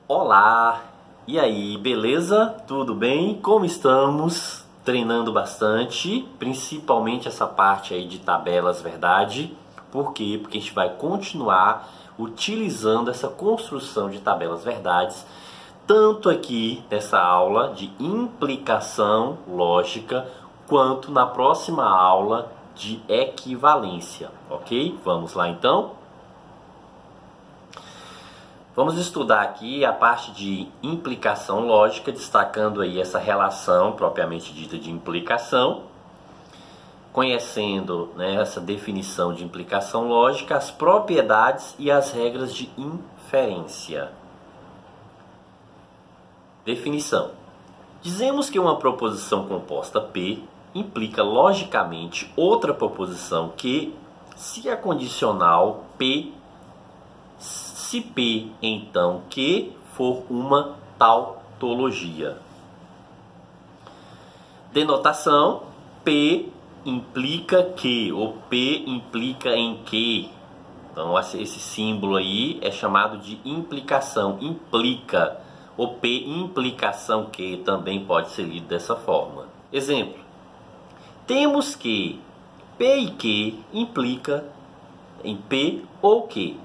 Olá! E aí, beleza? Tudo bem? Como estamos? Treinando bastante, principalmente essa parte aí de tabelas, verdade? Por quê? Porque a gente vai continuar utilizando essa construção de tabelas verdades, tanto aqui nessa aula de implicação lógica, quanto na próxima aula de equivalência, ok? Vamos lá então? Vamos estudar aqui a parte de implicação lógica, destacando aí essa relação propriamente dita de implicação, conhecendo, essa definição de implicação lógica, as propriedades e as regras de inferência. Definição. Dizemos que uma proposição composta P implica logicamente outra proposição Q se a condicional P, se P, então Q for uma tautologia. Denotação: P implica que, ou P implica em que. Então esse símbolo aí é chamado de implicação, implica. O P implicação que também pode ser lido dessa forma. Exemplo: temos que P e Q implica em P ou Q,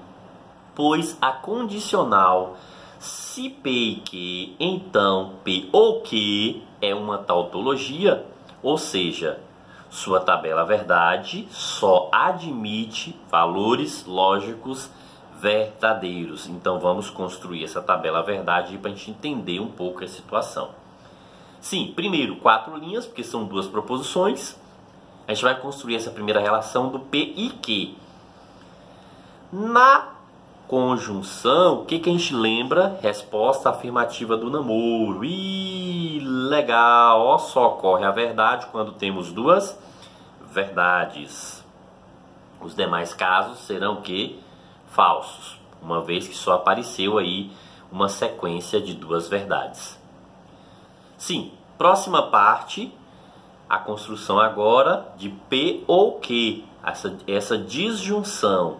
pois a condicional se P e Q, então P ou Q é uma tautologia, ou seja, sua tabela verdade só admite valores lógicos verdadeiros. Então vamos construir essa tabela verdade para a gente entender um pouco a situação. Sim, primeiro 4 linhas, porque são duas proposições. A gente vai construir essa primeira relação do P e Q. Na conjunção, o que a gente lembra? Resposta afirmativa do namoro. Ih, legal! Ó, só ocorre a verdade quando temos duas verdades. Os demais casos serão o quê? Falsos, uma vez que só apareceu aí uma sequência de duas verdades. Sim, próxima parte, a construção agora de P ou Q, essa disjunção.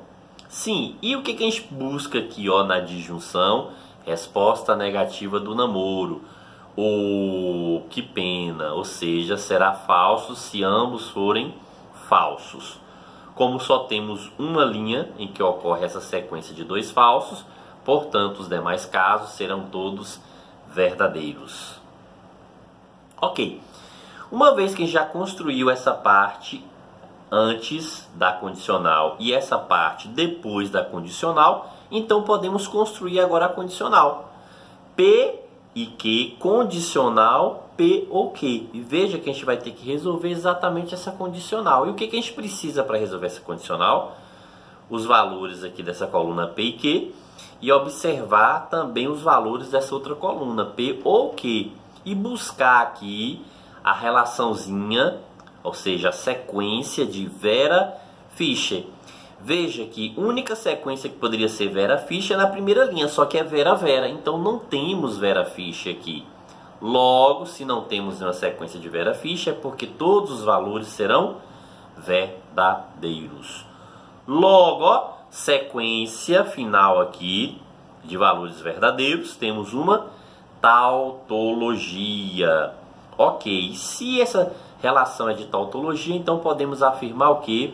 Sim, e o que a gente busca aqui, ó, na disjunção? Resposta negativa do namoro. Oh, que pena, ou seja, será falso se ambos forem falsos. Como só temos uma linha em que ocorre essa sequência de dois falsos, portanto, os demais casos serão todos verdadeiros. Ok, uma vez que a gente já construiu essa parte antes da condicional e essa parte depois da condicional, então podemos construir agora a condicional. P e Q, condicional P ou Q. E veja que a gente vai ter que resolver exatamente essa condicional. E o que a gente precisa para resolver essa condicional? Os valores aqui dessa coluna P e Q. E observar também os valores dessa outra coluna, P ou Q. E buscar aqui a relaçãozinha, ou seja, a sequência de Vera Fischer. Veja que a única sequência que poderia ser Vera Fischer é na primeira linha, só que é Vera Vera. Então não temos Vera Fischer aqui. Logo, se não temos uma sequência de Vera Fischer, é porque todos os valores serão verdadeiros. Logo, ó, sequência final aqui de valores verdadeiros, temos uma tautologia. Ok, se essa relação é de tautologia, então podemos afirmar o quê?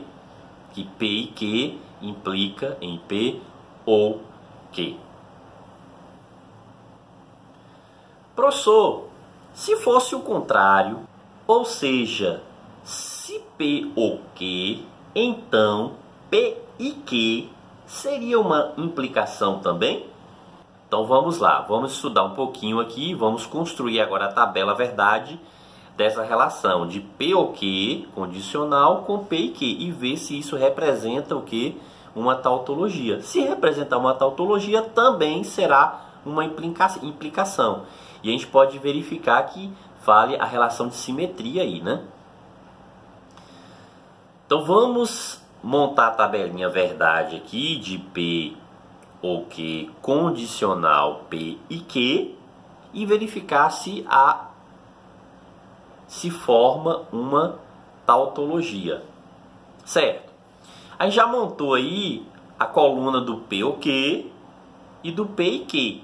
Que P e Q implica em P ou Q. Professor, se fosse o contrário, ou seja, se P ou Q, então P e Q seria uma implicação também? Então vamos lá, vamos estudar um pouquinho aqui, vamos construir agora a tabela verdade dessa relação de P ou Q condicional com P e Q e ver se isso representa o que? Uma tautologia. Se representar uma tautologia, também será uma implicação. E a gente pode verificar que vale a relação de simetria aí, né? Então vamos montar a tabelinha verdade aqui de P ou Q condicional P e Q e verificar se forma uma tautologia, certo? A gente já montou aí a coluna do P ou Q e do P e Q.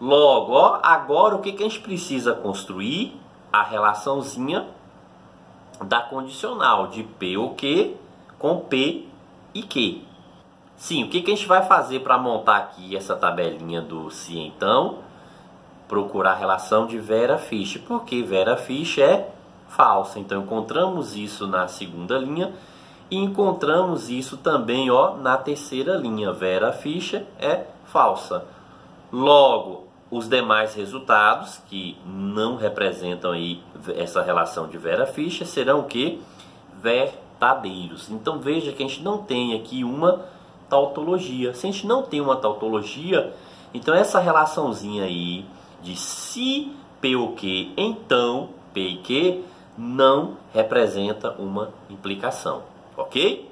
Logo, ó, agora o que a gente precisa construir? A relaçãozinha da condicional de P ou Q com P e Q. Sim, o que a gente vai fazer para montar aqui essa tabelinha do se então? Procurar a relação de Vera Fischer, porque Vera Fischer é falsa. Então encontramos isso na segunda linha e encontramos isso também, ó, na terceira linha. Vera Fischer é falsa. Logo, os demais resultados que não representam aí essa relação de Vera Fischer serão o que? Verdadeiros. Então veja que a gente não tem aqui uma tautologia. Se a gente não tem uma tautologia, então essa relaçãozinha aí de se P ou Q, então P e Q não representa uma implicação, ok?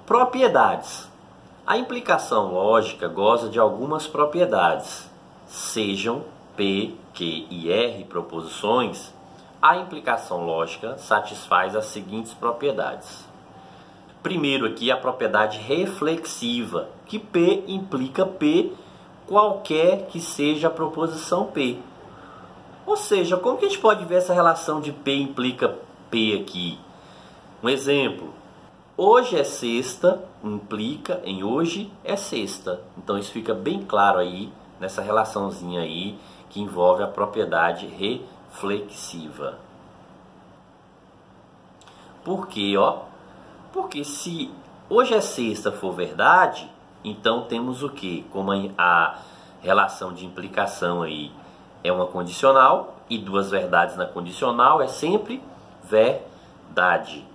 Propriedades. A implicação lógica goza de algumas propriedades. Sejam P, Q e R proposições, a implicação lógica satisfaz as seguintes propriedades. Primeiro aqui a propriedade reflexiva, que P implica P, qualquer que seja a proposição P. Ou seja, como que a gente pode ver essa relação de P implica P aqui? Um exemplo. Hoje é sexta, implica em hoje é sexta. Então isso fica bem claro aí, nessa relaçãozinha aí, que envolve a propriedade reflexiva. Por quê, ó? Porque se hoje é sexta for verdade, então temos o quê? Como a relação de implicação aí é uma condicional, e duas verdades na condicional é sempre verdade.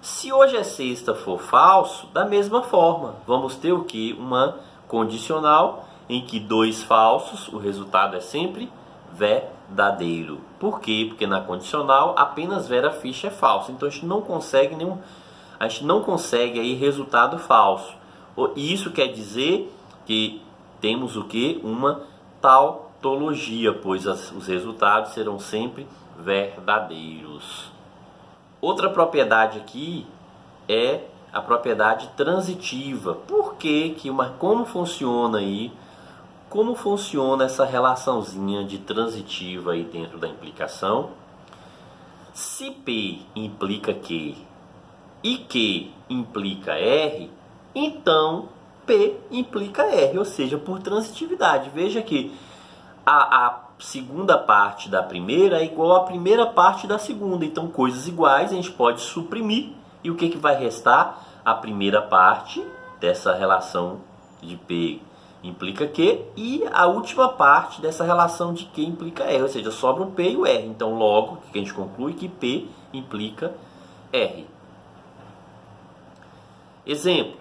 Se hoje é sexta for falso, da mesma forma, vamos ter o quê? Uma condicional em que dois falsos, o resultado é sempre verdadeiro. Por quê? Porque na condicional apenas Vera Fischer é falso. Então a gente não consegue aí resultado falso. E isso quer dizer que temos o quê? Uma tautologia, pois os resultados serão sempre verdadeiros. Outra propriedade aqui é a propriedade transitiva. Por que como funciona aí? Como funciona essa relaçãozinha de transitiva aí dentro da implicação? Se P implica Q e Q implica R, então P implica R, ou seja, por transitividade. Veja que a segunda parte da primeira é igual à primeira parte da segunda. Então, coisas iguais a gente pode suprimir. E o que vai restar? A primeira parte dessa relação de P implica Q e a última parte dessa relação de Q implica R. Ou seja, sobra o P e o R. Então, logo, que a gente conclui que P implica R. Exemplo.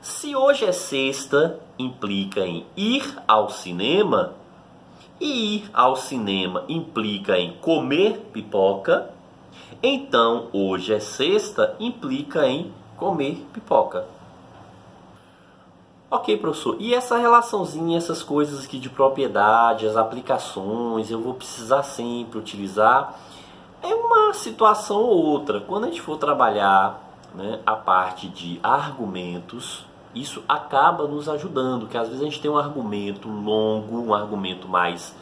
Se hoje é sexta, implica em ir ao cinema, e ir ao cinema implica em comer pipoca, então hoje é sexta implica em comer pipoca. Ok, professor, e essa relaçãozinha, essas coisas aqui de propriedade, as aplicações, eu vou precisar sempre utilizar? É uma situação ou outra. Quando a gente for trabalhar, né, a parte de argumentos, isso acaba nos ajudando, porque às vezes a gente tem um argumento longo, um argumento mais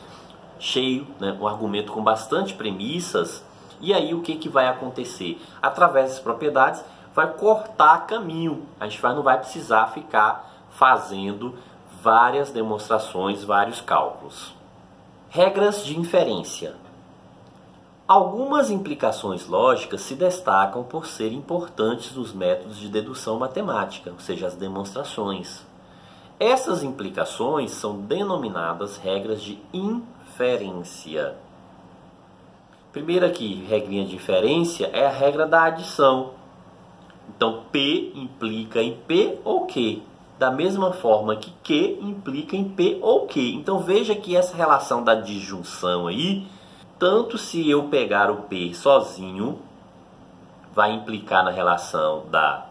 cheio, né, um argumento com bastante premissas, e aí o que vai acontecer? Através das propriedades, vai cortar caminho, a gente não vai precisar ficar fazendo várias demonstrações, vários cálculos. Regras de inferência. Algumas implicações lógicas se destacam por serem importantes nos métodos de dedução matemática, ou seja, as demonstrações. Essas implicações são denominadas regras de inferência. Primeiro aqui, regrinha de inferência, é a regra da adição. Então, P implica em P ou Q, da mesma forma que Q implica em P ou Q. Então, veja que essa relação da disjunção aí, tanto se eu pegar o P sozinho, vai implicar na relação da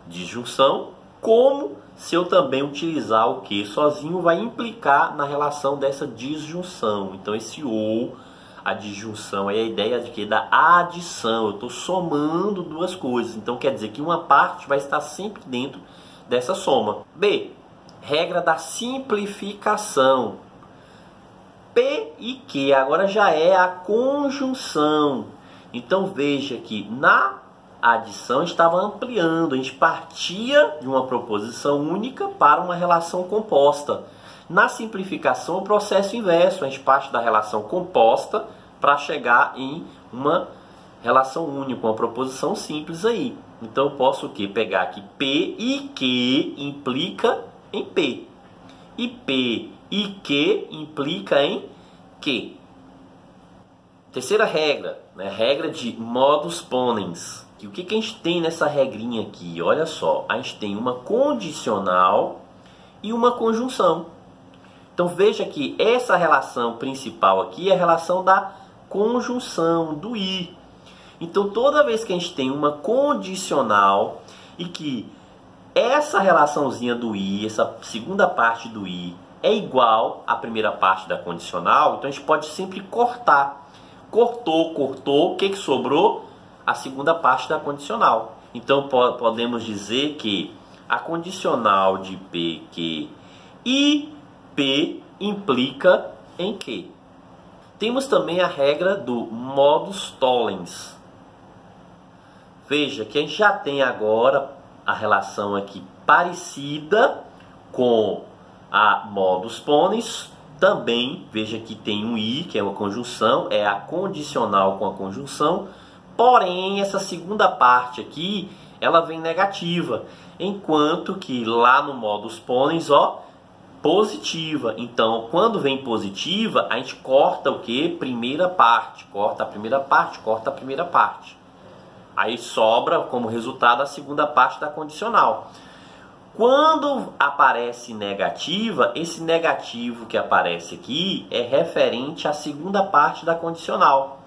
disjunção, como se eu também utilizar o Q sozinho, vai implicar na relação dessa disjunção. Então esse ou, a disjunção, é a ideia de que da adição, eu estou somando duas coisas. Então quer dizer que uma parte vai estar sempre dentro dessa soma. B, regra da simplificação. P e Q agora já é a conjunção. Então veja que na adição estava ampliando, a gente partia de uma proposição única para uma relação composta. Na simplificação, o processo inverso, a gente parte da relação composta para chegar em uma relação única, uma proposição simples aí. Então eu posso o quê? Pegar aqui P e Q implica em P. E P e Q implica em Q. Terceira regra, né? Regra de modus ponens. E o que a gente tem nessa regrinha aqui? Olha só, a gente tem uma condicional e uma conjunção. Então veja que essa relação principal aqui é a relação da conjunção, do i. Então toda vez que a gente tem uma condicional e que essa relaçãozinha do i, essa segunda parte do i, é igual à primeira parte da condicional, então a gente pode sempre cortar. Cortou, o que sobrou? A segunda parte da condicional. Então podemos dizer que a condicional de P, Q e P implica em Q. Temos também a regra do modus tollens. Veja que a gente já tem agora a relação aqui parecida com a modus ponens. Também, veja que tem um i, que é uma conjunção, é a condicional com a conjunção. Porém, essa segunda parte aqui, ela vem negativa. Enquanto que lá no modus ponens, ó, positiva. Então, quando vem positiva, a gente corta o que? Primeira parte. Corta a primeira parte, corta a primeira parte. Aí sobra como resultado a segunda parte da condicional. Quando aparece negativa, esse negativo que aparece aqui é referente à segunda parte da condicional.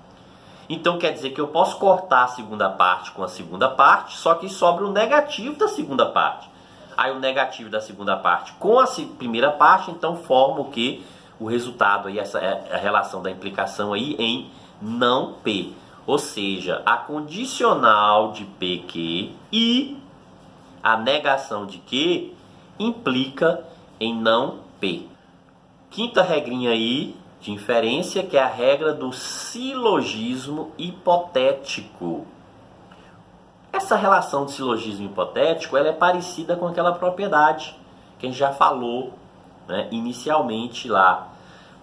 Então quer dizer que eu posso cortar a segunda parte com a segunda parte, só que sobra o negativo da segunda parte. Aí o negativo da segunda parte com a primeira parte, então forma o que? O resultado aí, essa é a relação da implicação aí em não P. Ou seja, a condicional de PQ e a negação de Q implica em não P. Quinta regrinha aí de inferência, que é a regra do silogismo hipotético. Essa relação de silogismo hipotético, ela é parecida com aquela propriedade que a gente já falou, né, inicialmente lá.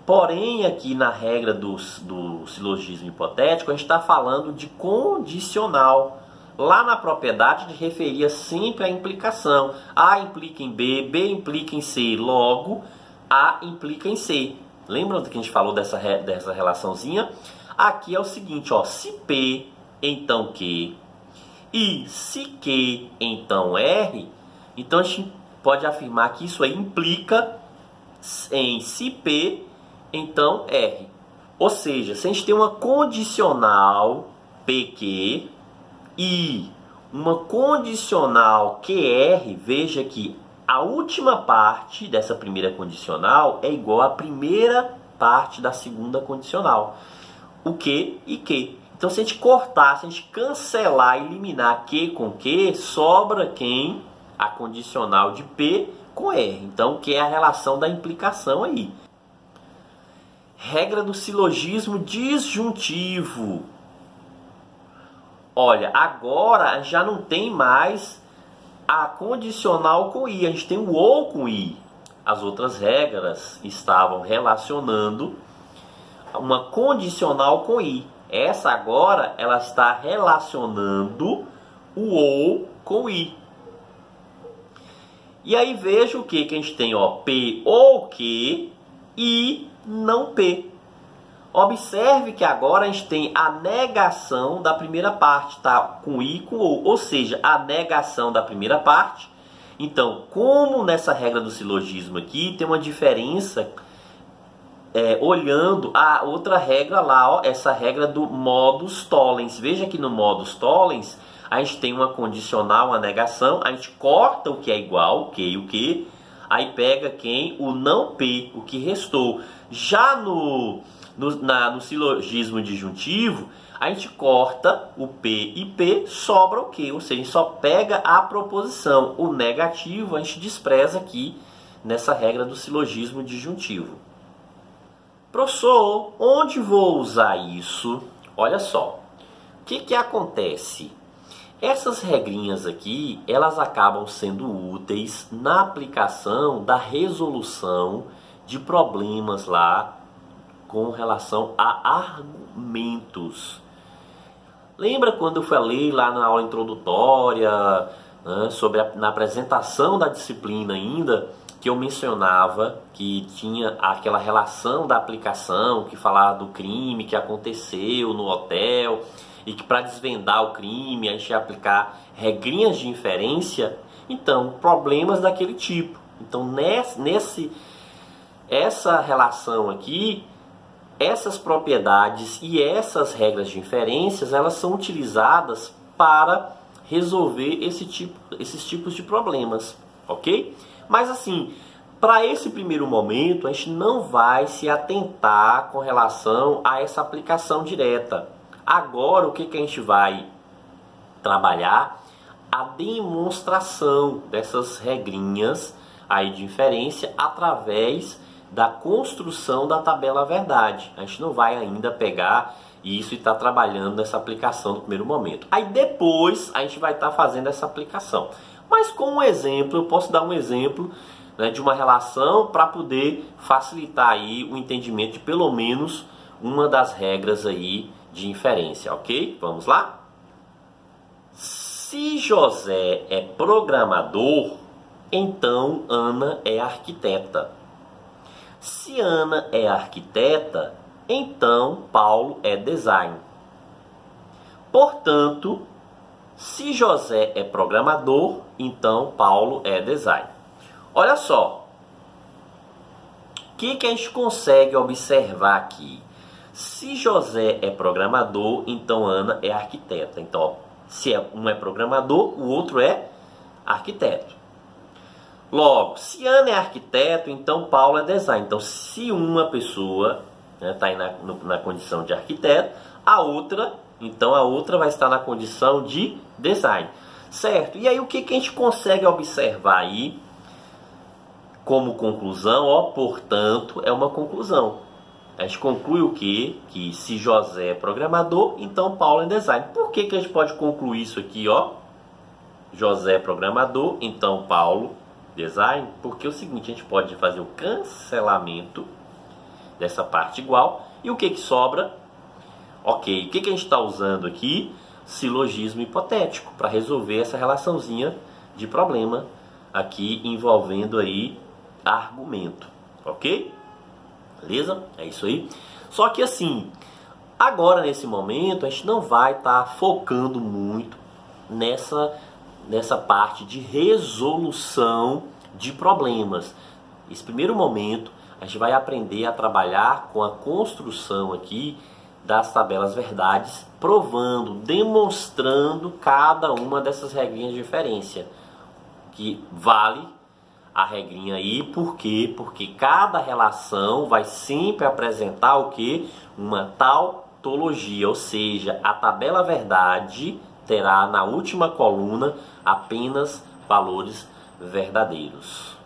Porém, aqui na regra do silogismo hipotético, a gente está falando de condicional. Lá na propriedade, a gente referia sempre à implicação. A implica em B, B implica em C, logo A implica em C. Lembram do que a gente falou dessa relaçãozinha? Aqui é o seguinte, ó, se P, então Q, e se Q, então R, então a gente pode afirmar que isso aí implica em se P, então R. Ou seja, se a gente tem uma condicional PQ e uma condicional QR, veja que a última parte dessa primeira condicional é igual à primeira parte da segunda condicional. O Q e Q. Então se a gente cortar, se a gente cancelar, eliminar Q com Q, sobra quem? A condicional de P com R. Então que é a relação da implicação aí. Regra do silogismo disjuntivo. Olha, agora já não tem mais a condicional com i, a gente tem o ou com i. As outras regras estavam relacionando uma condicional com i. Essa agora, ela está relacionando o ou com i. E aí veja o que a gente tem, ó, P ou Q e não P. Observe que agora a gente tem a negação da primeira parte, tá? Com i e com ou seja, a negação da primeira parte. Então, como nessa regra do silogismo aqui, tem uma diferença olhando a outra regra lá, ó, essa regra do modus tollens. Veja que no modus tollens, a gente tem uma condicional, uma negação, a gente corta o que é igual, o que e o que, aí pega quem? O não P, o que restou. Já no silogismo disjuntivo, a gente corta o P e P, sobra o Q, ou seja, a gente só pega a proposição. O negativo a gente despreza aqui nessa regra do silogismo disjuntivo. Professor, onde vou usar isso? Olha só, o que acontece? Essas regrinhas aqui, elas acabam sendo úteis na aplicação da resolução de problemas lá com relação a argumentos. Lembra quando eu falei lá na aula introdutória, né, na apresentação da disciplina ainda, que eu mencionava que tinha aquela relação da aplicação, que falava do crime que aconteceu no hotel, e que para desvendar o crime a gente ia aplicar regrinhas de inferência? Então, problemas daquele tipo. Então, essa relação aqui, essas propriedades e essas regras de inferências, elas são utilizadas para resolver esses tipos de problemas, ok? Mas assim, para esse primeiro momento, a gente não vai se atentar com relação a essa aplicação direta. Agora, o que a gente vai trabalhar? A demonstração dessas regrinhas aí de inferência através da construção da tabela verdade. A gente não vai ainda pegar isso e estar trabalhando nessa aplicação no primeiro momento. Aí depois a gente vai estar fazendo essa aplicação. Mas com um exemplo, eu posso dar um exemplo, né, de uma relação para poder facilitar aí o entendimento de pelo menos uma das regras aí de inferência, ok? Vamos lá? Se José é programador, então Ana é arquiteta. Se Ana é arquiteta, então Paulo é design. Portanto, se José é programador, então Paulo é design. Olha só, o que a gente consegue observar aqui? Se José é programador, então Ana é arquiteta. Então, ó, se um é programador, o outro é arquiteto. Logo, se Ana é arquiteto, então Paulo é design. Então, se uma pessoa está aí na condição de arquiteto, a outra vai estar na condição de design. Certo? E aí, o que a gente consegue observar aí como conclusão? Ó, portanto, é uma conclusão. A gente conclui o quê? Que se José é programador, então Paulo é design. Por que a gente pode concluir isso aqui, ó? José é programador, então Paulo design. Porque é o seguinte, a gente pode fazer o cancelamento dessa parte igual. E o que sobra? Ok, o que a gente está usando aqui? Silogismo hipotético, para resolver essa relaçãozinha de problema aqui envolvendo aí argumento, ok? Beleza? É isso aí. Só que assim, agora nesse momento a gente não vai estar focando muito nessa parte de resolução de problemas. Esse primeiro momento a gente vai aprender a trabalhar com a construção aqui das tabelas verdades, provando, demonstrando cada uma dessas regrinhas de inferência, que vale a regrinha aí. Por quê? Porque cada relação vai sempre apresentar o quê? Uma tautologia, ou seja, a tabela verdade terá na última coluna apenas valores verdadeiros.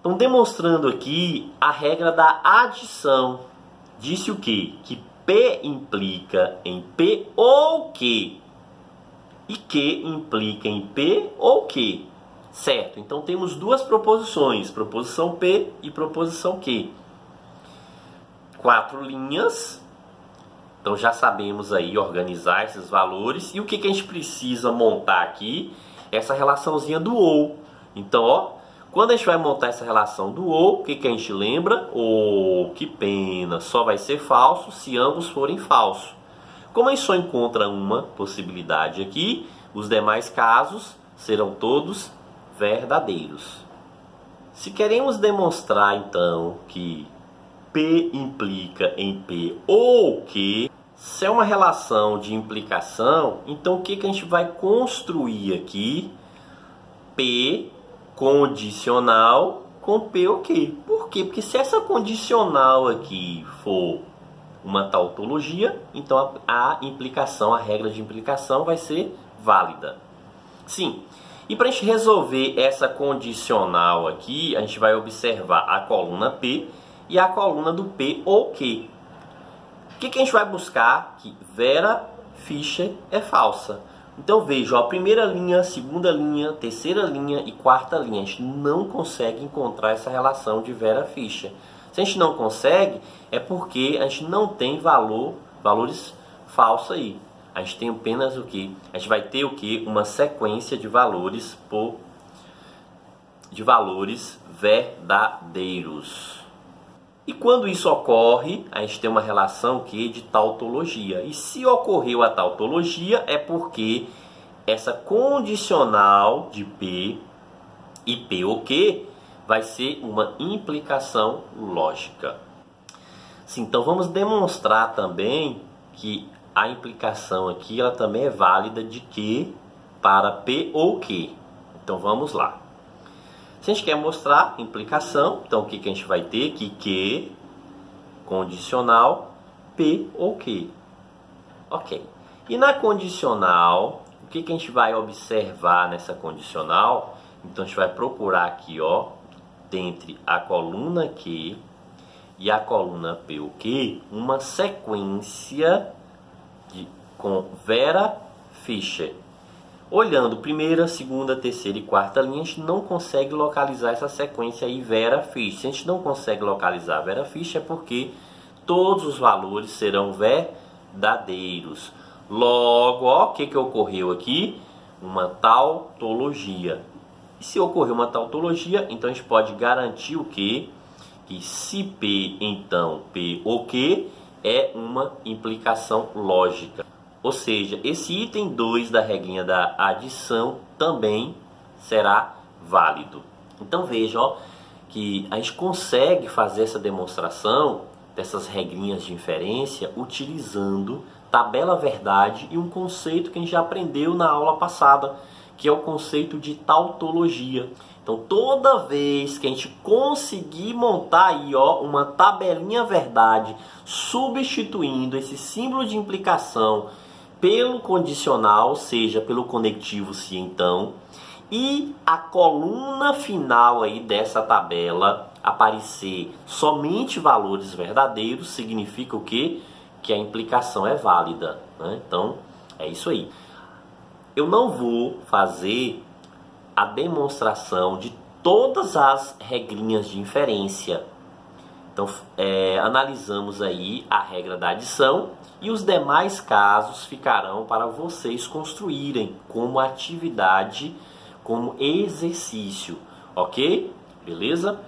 Então, demonstrando aqui a regra da adição, disse o quê? Que P implica em P ou Q, e Q implica em P ou Q. Certo? Então temos duas proposições, proposição P e proposição Q. 4 linhas. Então já sabemos aí organizar esses valores. E o que a gente precisa montar aqui? Essa relaçãozinha do OU. Então, ó, quando a gente vai montar essa relação do OU, o que a gente lembra? Oh, que pena, só vai ser falso se ambos forem falsos. Como a gente só encontra uma possibilidade aqui, os demais casos serão todos verdadeiros. Se queremos demonstrar então que P implica em P ou Q, se é uma relação de implicação, então o que a gente vai construir aqui? P condicional com P ou Q. Por quê? Porque se essa condicional aqui for uma tautologia, então a implicação, a regra de implicação vai ser válida. Sim. E para a gente resolver essa condicional aqui, a gente vai observar a coluna P e a coluna do P ou Q. O que a gente vai buscar? Que Vera Fischer é falsa. Então veja, a primeira linha, segunda linha, terceira linha e quarta linha. A gente não consegue encontrar essa relação de Vera Fischer. Se a gente não consegue, é porque a gente não tem valores falsos aí. A gente tem apenas o que? A gente vai ter o que? Uma sequência de valores verdadeiros. E quando isso ocorre, a gente tem uma relação que de tautologia. E se ocorreu a tautologia, é porque essa condicional de P e P ou Q vai ser uma implicação lógica. Sim, então vamos demonstrar também que a implicação aqui ela também é válida de Q para P ou Q. Então vamos lá. Se a gente quer mostrar implicação, então o que a gente vai ter? Que Q, condicional, P ou Q. Ok. E na condicional, o que a gente vai observar nessa condicional? Então a gente vai procurar aqui, ó, dentre a coluna Q e a coluna P ou Q, uma sequência com Vera Fischer. Olhando primeira, segunda, terceira e quarta linha, a gente não consegue localizar essa sequência aí Vera Fischer. Se a gente não consegue localizar Vera Fischer é porque todos os valores serão verdadeiros. Logo, ó, o que ocorreu aqui? Uma tautologia. E se ocorreu uma tautologia, então a gente pode garantir o quê? Que se P, então P ou Q é uma implicação lógica. Ou seja, esse item 2 da regrinha da adição também será válido. Então veja, ó, que a gente consegue fazer essa demonstração dessas regrinhas de inferência utilizando tabela verdade e um conceito que a gente já aprendeu na aula passada, que é o conceito de tautologia. Então toda vez que a gente conseguir montar aí, ó, uma tabelinha verdade substituindo esse símbolo de implicação pelo condicional, ou seja, pelo conectivo se então, e a coluna final aí dessa tabela aparecer somente valores verdadeiros, significa o quê? Que a implicação é válida, né? Então, é isso aí. Eu não vou fazer a demonstração de todas as regrinhas de inferência. Então, analisamos aí a regra da adição e os demais casos ficarão para vocês construírem como atividade, como exercício, ok? Beleza?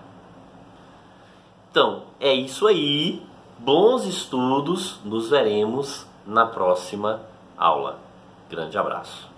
Então, é isso aí. Bons estudos. Nos veremos na próxima aula. Grande abraço.